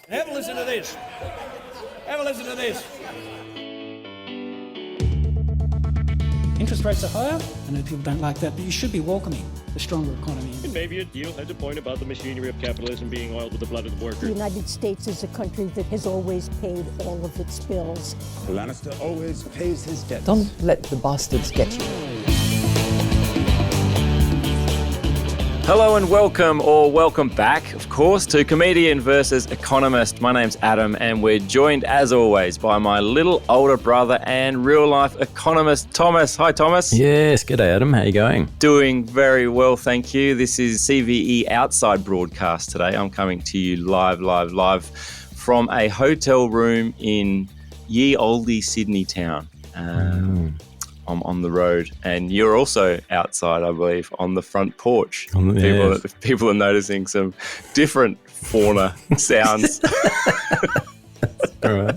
Have a listen to this. Have a listen to this. Interest rates are higher. I know people don't like that, but you should be welcoming the stronger economy. And maybe a deal has a point about the machinery of capitalism being oiled with the blood of the worker. The United States is a country that has always paid all of its bills. Lannister always pays his debts. Don't let the bastards get you. Hello and welcome back, of course, to Comedian versus Economist. My name's Adam and we're joined, as always, by my little older brother and real-life economist, Thomas. Hi, Thomas. Yes, g'day, Adam. How you going? Doing very well, thank you. This is CVE Outside broadcast today. I'm coming to you live from a hotel room in ye olde Sydney town. I'm on the road, and you're also outside, I believe, on the front porch. People are noticing some different fauna sounds. All right.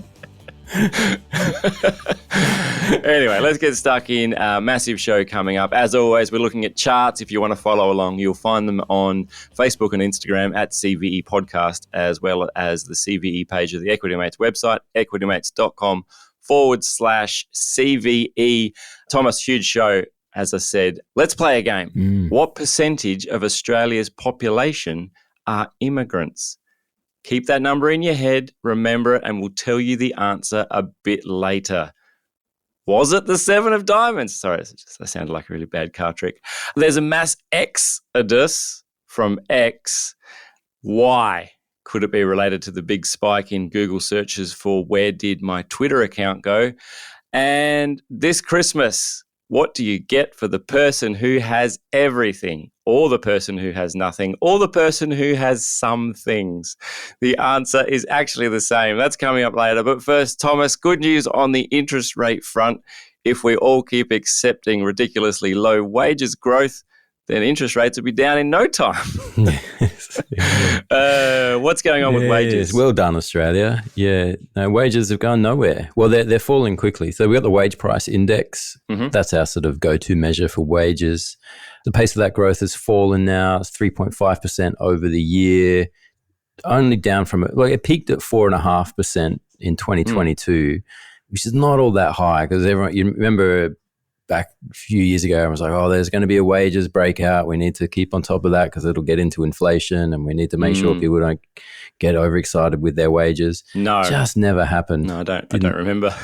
Anyway, let's get stuck in. Massive show coming up. As always, we're looking at charts. If you want to follow along, you'll find them on Facebook and Instagram at CVE Podcast, as well as the CVE page of the Equity Mates website, equitymates.com/CVE. Thomas, huge show, as I said. Let's play a game. What percentage of Australia's population are immigrants? Keep that number in your head, remember it, and we'll tell you the answer a bit later. Was it the 7 of diamonds? Sorry, that sounded like a really bad card trick. There's a mass exodus from X. Why? Could it be related to the big spike in Google searches for where did my Twitter account go? And this Christmas, what do you get for the person who has everything, or the person who has nothing, or the person who has some things? The answer is actually the same. That's coming up later. But first, Thomas, good news on the interest rate front. If we all keep accepting ridiculously low wages growth, then interest rates will be down in no time. What's going on with wages? Well done, Australia. Yeah, no, wages have gone nowhere. Well, they're falling quickly. So we've got the wage price index. That's our sort of go-to measure for wages. The pace of that growth has fallen now. It's 3.5% over the year, only down from it. Like it peaked at 4.5% in 2022, which is not all that high because everyone, you remember back a few years ago, I was like, there's going to be a wages breakout. We need to keep on top of that because it'll get into inflation and we need to make sure people don't get overexcited with their wages. No. Just never happened. No, I don't remember.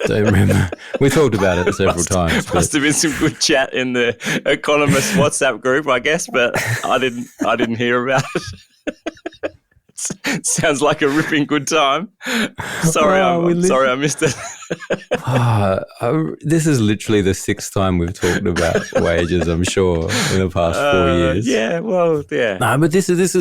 Don't remember. We talked about it several times. Must have been some good chat in the Economist WhatsApp group, I guess, but I didn't hear about it. Sounds like a ripping good time. Sorry, I missed it. This is literally the 6th time we've talked about wages, I'm sure, in the past 4 years. Yeah, well, yeah. No, but this is so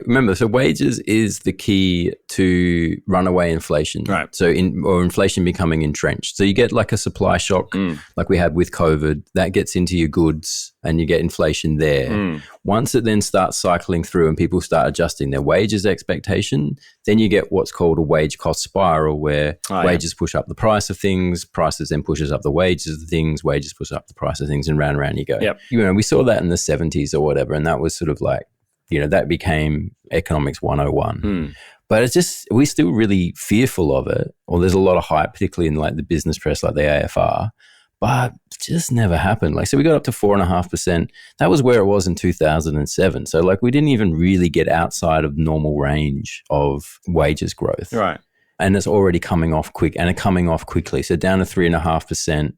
remember, so wages is the key to runaway inflation. Right. So or inflation becoming entrenched. So you get like a supply shock, like we had with COVID, that gets into your goods and you get inflation there. Once it then starts cycling through and people start adjusting their wages expectation, then you get what's called a wage cost spiral where wages push up the price of things, prices then pushes up the wages of things, wages push up the price of things, and round and round you go. Yep. We saw that in the 70s or whatever, and that was sort of like, that became economics 101. But it's just, we're still really fearful of it, or there's a lot of hype, particularly in like the business press, like the AFR, but it just never happened. Like, so we got up to 4.5%. That was where it was in 2007. So like we didn't even really get outside of normal range of wages growth. Right. And it's already coming off quickly. So down to 3.5%.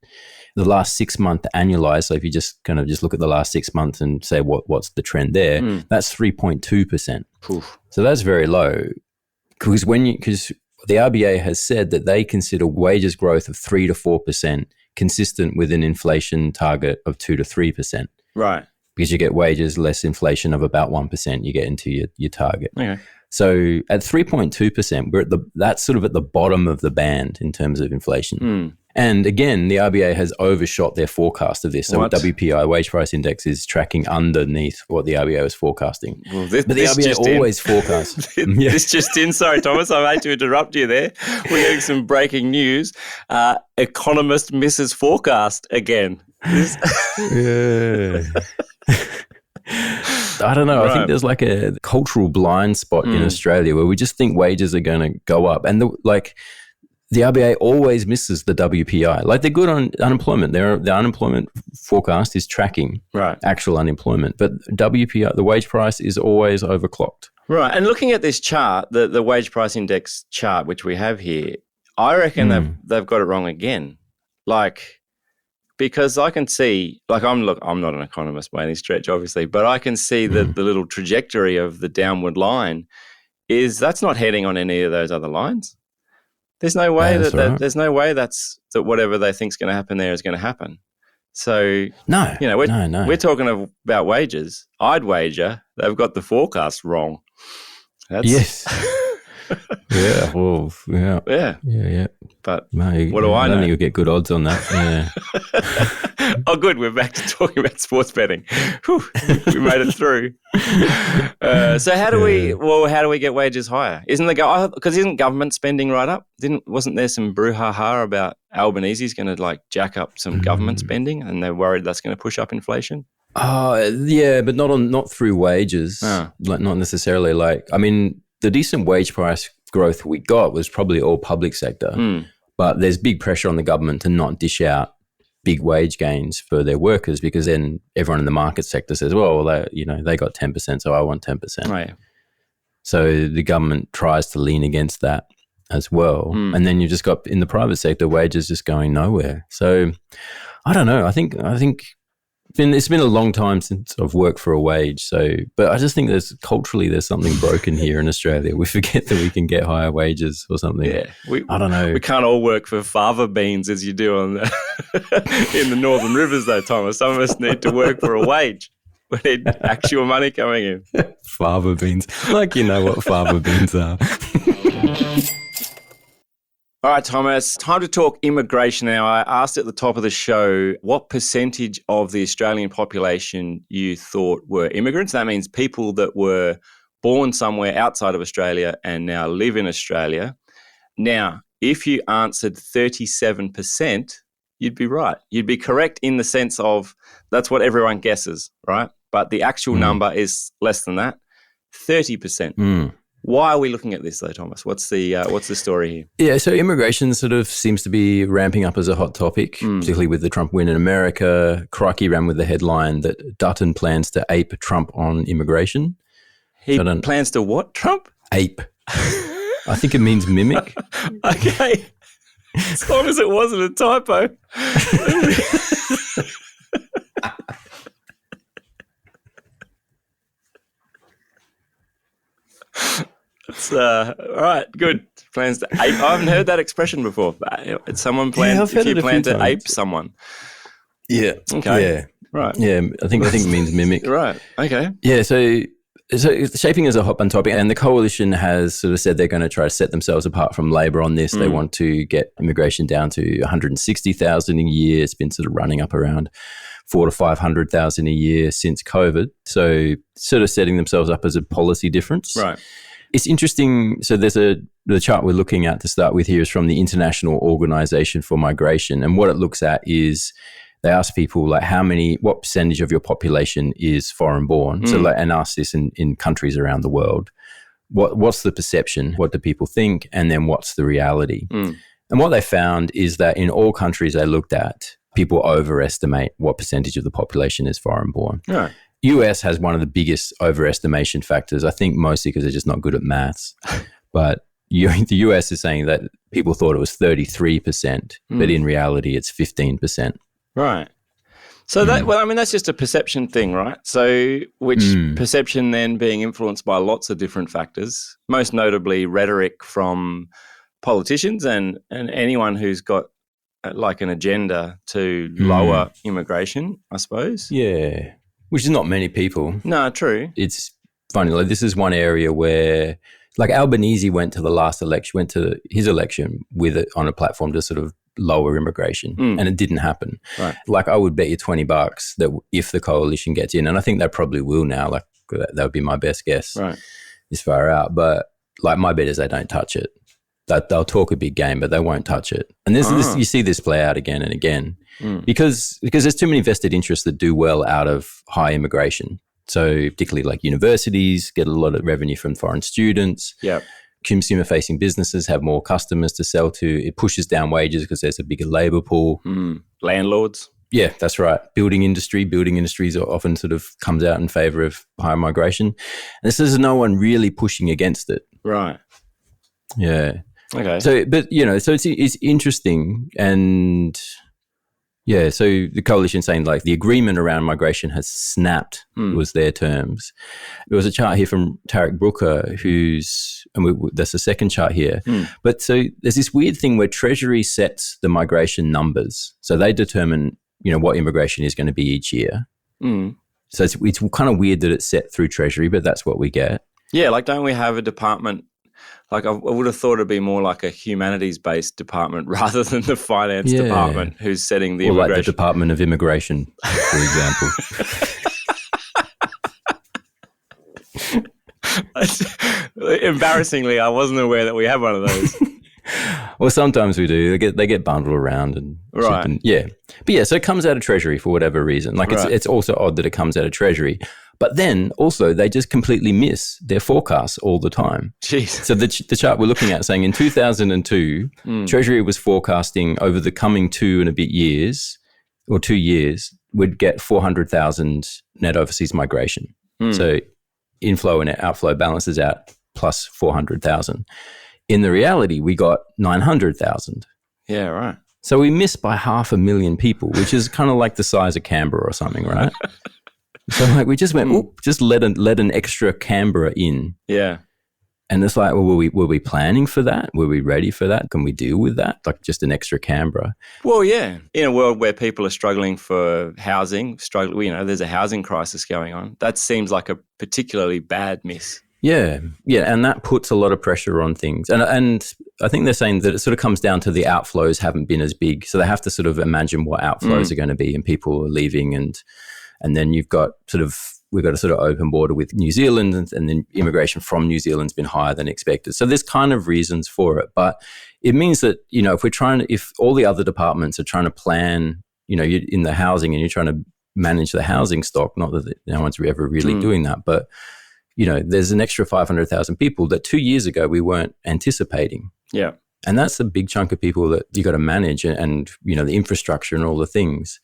The last 6 month annualized. So if you just kind of just look at the last 6 months and say what's the trend there, that's 3.2%. So that's very low. Because the RBA has said that they consider wages growth of 3 to 4% consistent with an inflation target of 2 to 3%. Right. Because you get wages less inflation of about 1%, you get into your target. Okay. So at 3.2%, that's sort of at the bottom of the band in terms of inflation. And again, the RBA has overshot their forecast of this. So WPI, wage price index, is tracking underneath what the RBA was forecasting. Well, but the RBA always forecasts. This just in. Sorry, Thomas, I hate to interrupt you there. We're getting some breaking news. Economist misses forecast again. Yeah. I don't know. I Right. think there's like a cultural blind spot in Australia where we just think wages are going to go up. And the RBA always misses the WPI. Like they're good on unemployment. The unemployment forecast is tracking actual unemployment. But WPI, the wage price, is always overclocked. Right. And looking at this chart, the wage price index chart, which we have here, I reckon they've got it wrong again. Like, because I can see, like, I'm not an economist by any stretch, obviously, but I can see that the little trajectory of the downward line that's not heading on any of those other lines. There's no way there's no way that whatever they think is going to happen there is going to happen. So No, we're talking about wages. I'd wager they've got the forecast wrong. Yes. Yeah. Well. Yeah. Yeah. Yeah. But No, what do I know? don't think you'll get good odds on that. Yeah. Oh, good. We're back to talking about sports betting. Whew, we made it through. So how do we get wages higher? Isn't government spending right up? Wasn't there some brouhaha about Albanese's going to like jack up some government spending, and they're worried that's going to push up inflation? Yeah, but not through wages. Like not necessarily. Like, I mean, the decent wage price growth we got was probably all public sector, but there's big pressure on the government to not dish out big wage gains for their workers, because then everyone in the market sector says, well, they got 10%, so I want 10%. Right. So the government tries to lean against that as well. And then you've just got in the private sector wages just going nowhere. So I don't know. I think it's been a long time since I've worked for a wage. So, but I just think culturally there's something broken here in Australia. We forget that we can get higher wages or something. Yeah, I don't know. We can't all work for fava beans as you do in the Northern Rivers, though, Thomas. Some of us need to work for a wage. We need actual money coming in. Fava beans, like you know what fava beans are. All right, Thomas, time to talk immigration now. I asked at the top of the show what percentage of the Australian population you thought were immigrants. That means people that were born somewhere outside of Australia and now live in Australia. Now, if you answered 37%, you'd be right. You'd be correct in the sense of that's what everyone guesses, right? But the actual number is less than that, 30%. Why are we looking at this though, Thomas? What's the story here? Yeah, so immigration sort of seems to be ramping up as a hot topic, particularly with the Trump win in America. Crikey ran with the headline that Dutton plans to ape Trump on immigration. He plans to what, Trump? Ape. I think it means mimic. Okay. As long as it wasn't a typo. All right, good. Plans to ape. I haven't heard that expression before. Someone plans if you plan to ape someone. Yeah. Okay. Yeah. Right. Yeah. I think it means mimic. Right. Okay. Yeah. So it's shaping as a hot button topic, and the coalition has sort of said they're going to try to set themselves apart from Labor on this. They want to get immigration down to 160,000 a year. It's been sort of running up around 400,000 to 500,000 a year since COVID. So sort of setting themselves up as a policy difference. Right. It's interesting. So the chart we're looking at to start with here is from the International Organization for Migration. And what it looks at is they ask people like what percentage of your population is foreign born? So and ask this in countries around the world. What's the perception? What do people think? And then what's the reality? And what they found is that in all countries they looked at, people overestimate what percentage of the population is foreign born. Right. US has one of the biggest overestimation factors, I think mostly because they're just not good at maths. But the US is saying that people thought it was 33%, but in reality it's 15%. Right. So that's just a perception thing, right? So which perception then being influenced by lots of different factors, most notably rhetoric from politicians and anyone who's got like an agenda to lower immigration, I suppose. Yeah. Which is not many people. No, true. It's funny. Like this is one area where, like Albanese went to his election on a platform to sort of lower immigration, and it didn't happen. Right. Like I would bet you $20 that if the coalition gets in, and I think they probably will now. Like that would be my best guess. Right. This far out, but like my bet is they don't touch it. That they'll talk a big game, but they won't touch it. And this you see this play out again and again. Because there's too many vested interests that do well out of high immigration. So particularly like universities get a lot of revenue from foreign students. Yeah. Consumer-facing businesses have more customers to sell to. It pushes down wages because there's a bigger labour pool. Landlords. Yeah, that's right. Building industries are often sort of comes out in favour of higher migration. And this is no one really pushing against it. Right. Yeah. Okay. So, but so it's interesting, and yeah. So the coalition saying like the agreement around migration has snapped was their terms. There was a chart here from Tarek Brooker, that's the second chart here. But so there's this weird thing where Treasury sets the migration numbers, so they determine what immigration is going to be each year. So it's kind of weird that it's set through Treasury, but that's what we get. Yeah, like don't we have a department? Like I would have thought it'd be more like a humanities-based department rather than the finance department who's setting the immigration. Like the Department of Immigration, for example. Embarrassingly, I wasn't aware that we have one of those. Well, sometimes we do. They get bundled around and right. But yeah, so it comes out of Treasury for whatever reason. Like it's also odd that it comes out of Treasury. But then also they just completely miss their forecasts all the time. Jeez. So the chart we're looking at saying in 2002, Treasury was forecasting over the coming 2 and a bit years, or 2 years, we'd get 400,000 net overseas migration. So inflow and outflow balances out plus 400,000. In the reality, we got 900,000. Yeah, right. So we missed by 500,000 people, which is kind of like the size of Canberra or something, right? So like we just went, just let an extra Canberra in. Yeah. And it's like, well, were we planning for that? Were we ready for that? Can we deal with that? Like just an extra Canberra? Well, yeah. In a world where people are struggling for housing, there's a housing crisis going on. That seems like a particularly bad miss. Yeah, and that puts a lot of pressure on things. And I think they're saying that it sort of comes down to the outflows haven't been as big. So they have to sort of imagine what outflows are going to be, and people are leaving, and then we've got a sort of open border with New Zealand, and then immigration from New Zealand's been higher than expected. So there's kind of reasons for it, but it means that if all the other departments are trying to plan, you're in the housing and you're trying to manage the housing stock, not that no one's ever really doing that, but there's an extra 500,000 people that 2 years ago we weren't anticipating. Yeah. And that's a big chunk of people that you got to manage, and the infrastructure and all the things.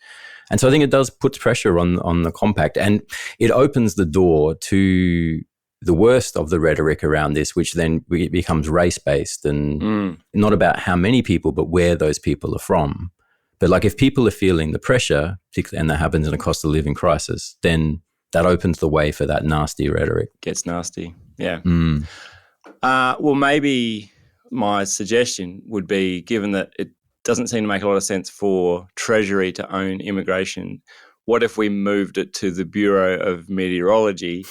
And so I think it does put pressure on the compact, and it opens the door to the worst of the rhetoric around this, which then becomes race-based and not about how many people, but where those people are from. But like if people are feeling the pressure, particularly, and that happens in a cost of living crisis, then that opens the way for that nasty rhetoric. Gets nasty, yeah. Well, maybe my suggestion would be, given that it doesn't seem to make a lot of sense for Treasury to own immigration, what if we moved it to the Bureau of Meteorology,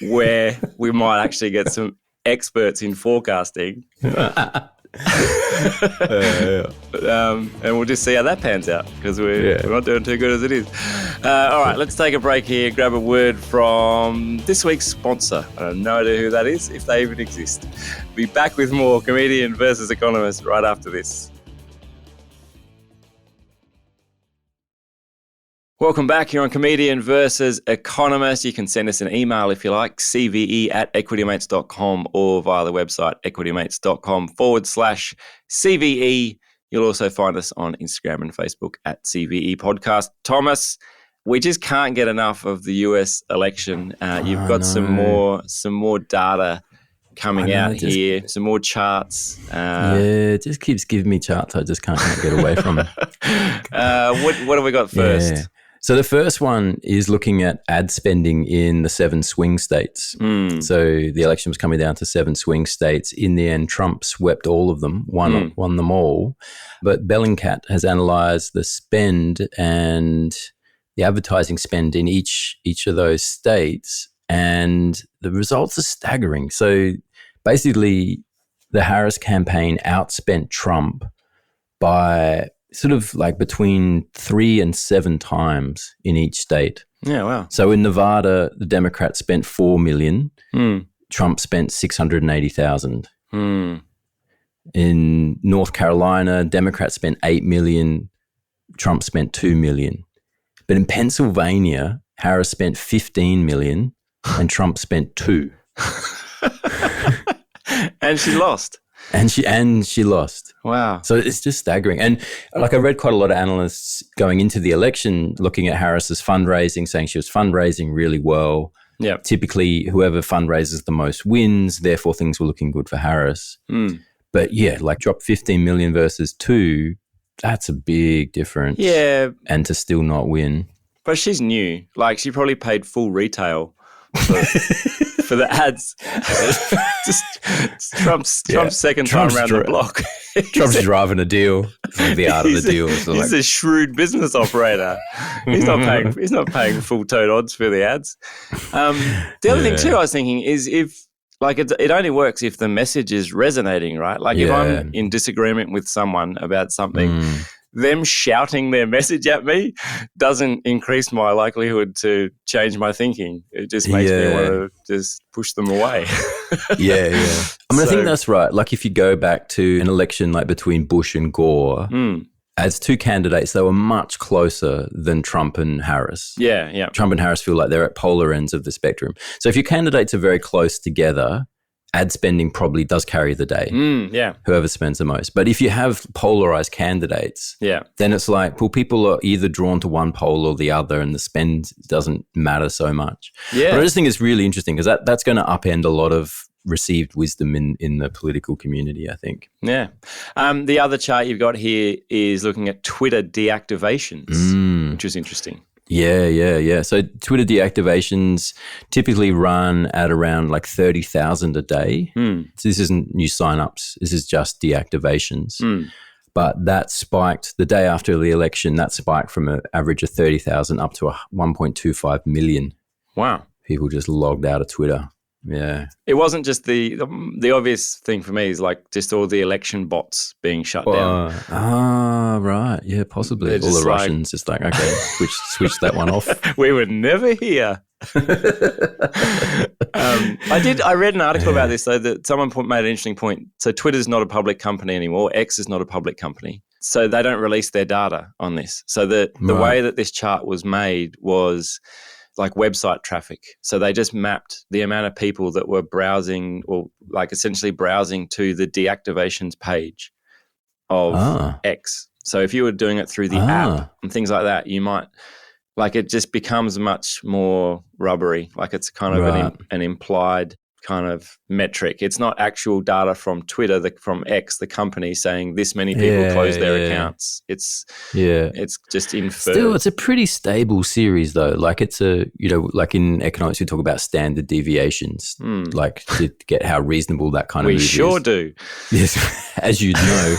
where we might actually get some experts in forecasting? And we'll just see how that pans out, because we're not doing too good as it is. All right, let's take a break here, grab a word from this week's sponsor. I have no idea who that is, if they even exist. Be back with more Comedian versus Economist right after this. Welcome back here on Comedian versus Economist. You can send us an email if you like, cve@equitymates.com, or via the website equitymates.com/CVE. You'll also find us on Instagram and Facebook at CVE Podcast. Thomas, we just can't get enough of the US election. You've got some more data coming out here, some more charts. It just keeps giving me charts. I just can't get away from it. What have we got first? Yeah. So the first one is looking at ad spending in the 7 swing states. So the election was coming down to 7 swing states. In the end, Trump swept all of them, won them all. But Bellingcat has analysed the spend and the advertising spend in each of those states, and the results are staggering. So basically, the Harris campaign outspent Trump by sort of like between 3 and 7 times in each state. Yeah, wow. So in Nevada, the Democrats spent $4 million. Trump spent $680,000. In North Carolina, Democrats spent $8 million. Trump spent $2 million. But in Pennsylvania, Harris spent 15 million and Trump spent 2. And she lost. And she lost. Wow. So it's just staggering. And like I read quite a lot of analysts going into the election looking at Harris's fundraising, saying she was fundraising really well. Yeah. Typically, whoever fundraises the most wins, therefore things were looking good for Harris. But yeah, like drop 15 million versus 2, that's a big difference. Yeah. And to still not win. But she's new. Like, she probably paid full retail for the ads. Just Trump's second time around the block. Trump's driving a deal. The art of the deal. So He's a shrewd business operator. He's not paying full tote odds for the ads. The other thing too, I was thinking is if like it only works if the message is resonating, right? Like if I'm in disagreement with someone about something. Them shouting their message at me doesn't increase my likelihood to change my thinking. It just makes me want to just push them away. I mean, I think that's right. Like if you go back to an election like between Bush and Gore, as 2 candidates, they were much closer than Trump and Harris. Yeah. Trump and Harris feel like they're at polar ends of the spectrum. So if your candidates are very close together, ad spending probably does carry the day. Whoever spends the most. But if you have polarized candidates, then it's like, well, people are either drawn to one pole or the other and the spend doesn't matter so much. But I just think it's really interesting because that's going to upend a lot of received wisdom in the political community, I think. Yeah. The other chart you've got here is looking at Twitter deactivations, which is interesting. Yeah. So Twitter deactivations typically run at around like 30,000 a day. So this isn't new signups. This is just deactivations. But that spiked the day after the election. That spiked from an average of 30,000 up to 1.25 million. Wow. People just logged out of Twitter. Yeah. It wasn't just the obvious thing for me is like just all the election bots being shut down. Right. Yeah, possibly. They're all the just Russians just like, okay, switch that one off. We were never here. I read an article about this though that someone made an interesting point. So Twitter's not a public company anymore. X is not a public company. So they don't release their data on this. So the way that this chart was made was like website traffic. So they just mapped the amount of people that were browsing or like essentially browsing to the deactivations page of X. So if you were doing it through the app and things like that, you might like it just becomes much more rubbery. Like it's kind of an implied kind of metric. It's not actual data from Twitter, from X, the company saying this many people closed their accounts. It's just inferred. Still, it's a pretty stable series though. Like it's like in economics, we talk about standard deviations, like to get how reasonable that kind of move is. We sure do. Yes, as you know.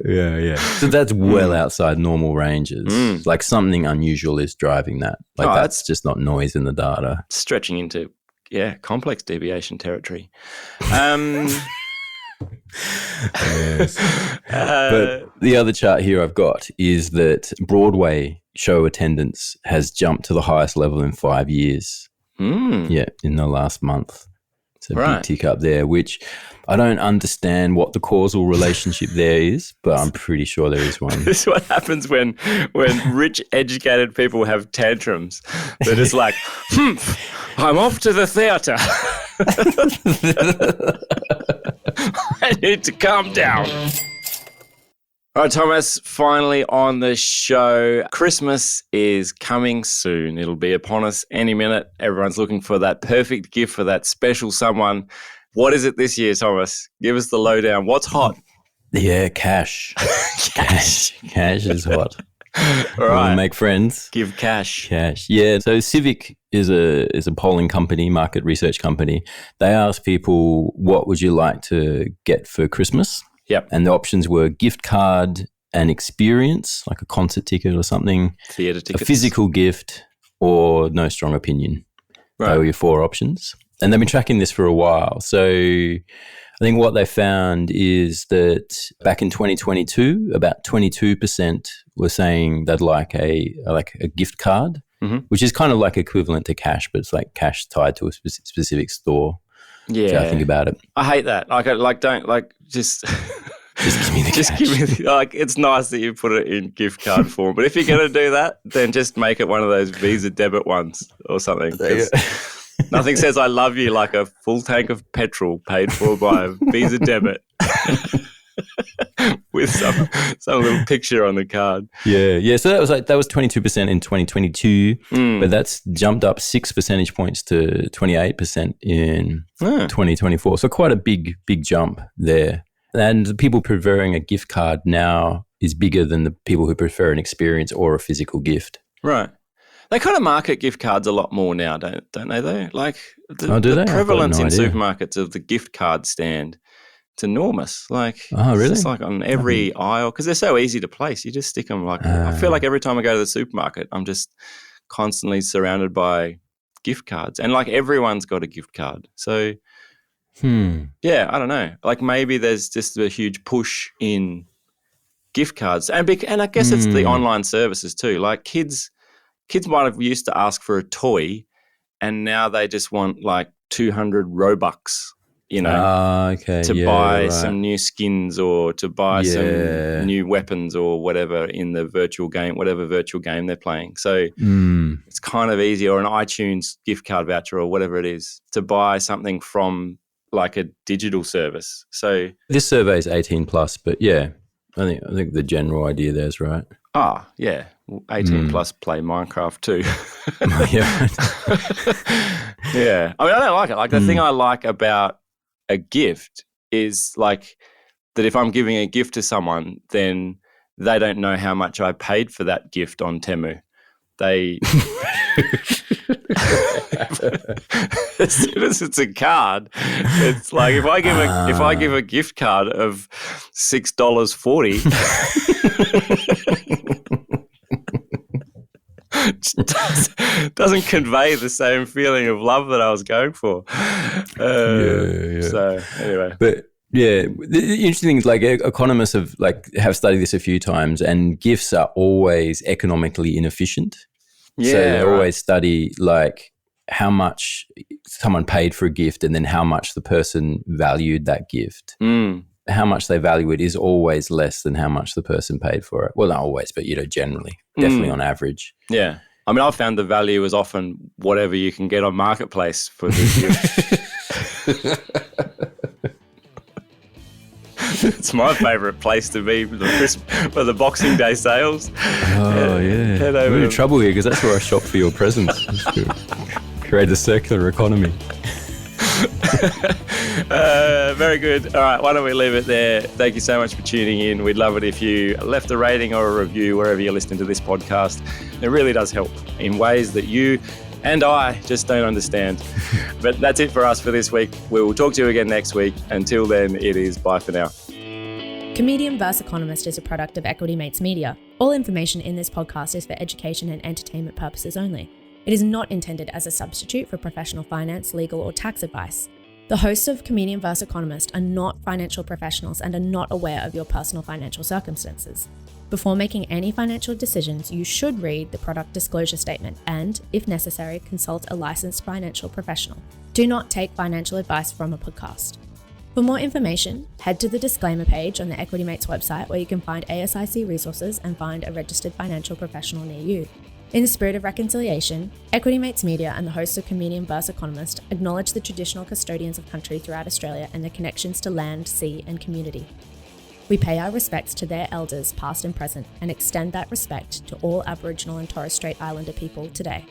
Yeah. So that's well outside normal ranges. Like something unusual is driving that. Like that's just not noise in the data. Stretching into, complex deviation territory. Yes. But the other chart here I've got is that Broadway show attendance has jumped to the highest level in 5 years. Yeah, in the last month. It's a big tick up there, which I don't understand what the causal relationship there is, but I'm pretty sure there is one. This is what happens when rich, educated people have tantrums. They're just like, I'm off to the theatre. I need to calm down. All right, Thomas, finally on the show. Christmas is coming soon. It'll be upon us any minute. Everyone's looking for that perfect gift for that special someone. What is it this year, Thomas? Give us the lowdown. What's hot? Yeah, cash. Cash is hot. All right. Want to make friends? Give cash. Cash. Yeah. So Civic is a polling company, market research company. They ask people, what would you like to get for Christmas? Yep. And the options were gift card and experience, like a concert ticket or something. Theatre tickets. A physical gift or no strong opinion. Right. They were your 4 options. And they've been tracking this for a while. So I think what they found is that back in 2022, about 22% were saying they'd like a gift card, which is kind of like equivalent to cash, but it's like cash tied to a specific store. Yeah, I think about it. I hate that. Just Just give me the Just cash. give me like, it's nice that you put it in gift card form, but if you're going to do that, then just make it one of those Visa debit ones or something. 'Cause nothing says I love you like a full tank of petrol paid for by a Visa debit with some little picture on the card. Yeah. So that was 22% in 2022, but that's jumped up 6 percentage points to 28% in 2024. So quite a big jump there. And the people preferring a gift card now is bigger than the people who prefer an experience or a physical gift. Right. They kind of market gift cards a lot more now, don't they? Though, like Do the they? prevalence I've in got no idea. supermarkets of the gift card stand, it's enormous. Like, Oh, really? It's just like on every aisle because they're so easy to place. You just stick them. Like, I feel like every time I go to the supermarket, I'm just constantly surrounded by gift cards, and like everyone's got a gift card. So, yeah, I don't know. Like maybe there's just a huge push in gift cards, and I guess it's the online services too. Like kids might have used to ask for a toy, and now they just want like 200 Robux, to buy some new skins or to buy some new weapons or whatever in the virtual game, whatever virtual game they're playing. So it's kind of easy, or an iTunes gift card voucher or whatever it is, to buy something from like a digital service. So This survey is 18 plus, but yeah, I think the general idea there is right. Yeah. 18 plus play Minecraft too. Yeah. Yeah. I mean, I don't like it. Like the thing I like about a gift is like that if I'm giving a gift to someone, then they don't know how much I paid for that gift on Temu. They as soon as it's a card, it's like if I give a gift card of $6.40, doesn't convey the same feeling of love that I was going for. So anyway, But yeah, the interesting thing is like economists have studied this a few times, and gifts are always economically inefficient. Yeah, so they right. always study like how much someone paid for a gift and then how much the person valued that gift. How much they value it is always less than how much the person paid for it. Well, not always, but generally, definitely on average. Yeah. I mean, I've found the value is often whatever you can get on Marketplace for the gift. It's my favourite place to be for the Boxing Day sales. Oh, yeah. We're in trouble here because that's where I shop for your presents. Create a circular economy. Very good. All right, why don't we leave it there? Thank you so much for tuning in. We'd love it if you left a rating or a review wherever you're listening to this podcast. It really does help in ways that you and I just don't understand. But that's it for us for this week. We will talk to you again next week. Until then, it is bye for now. Comedian V Economist is a product of Equity Mates Media. All information in this podcast is for education and entertainment purposes only. It is not intended as a substitute for professional finance, legal, or tax advice. The hosts of Comedian V Economist are not financial professionals and are not aware of your personal financial circumstances. Before making any financial decisions, you should read the product disclosure statement and, if necessary, consult a licensed financial professional. Do not take financial advice from a podcast. For more information, head to the disclaimer page on the Equity Mates website, where you can find ASIC resources and find a registered financial professional near you. In the spirit of reconciliation, Equity Mates Media and the hosts of Comedian V Economist acknowledge the traditional custodians of country throughout Australia and their connections to land, sea, and community. We pay our respects to their elders, past and present, and extend that respect to all Aboriginal and Torres Strait Islander people today.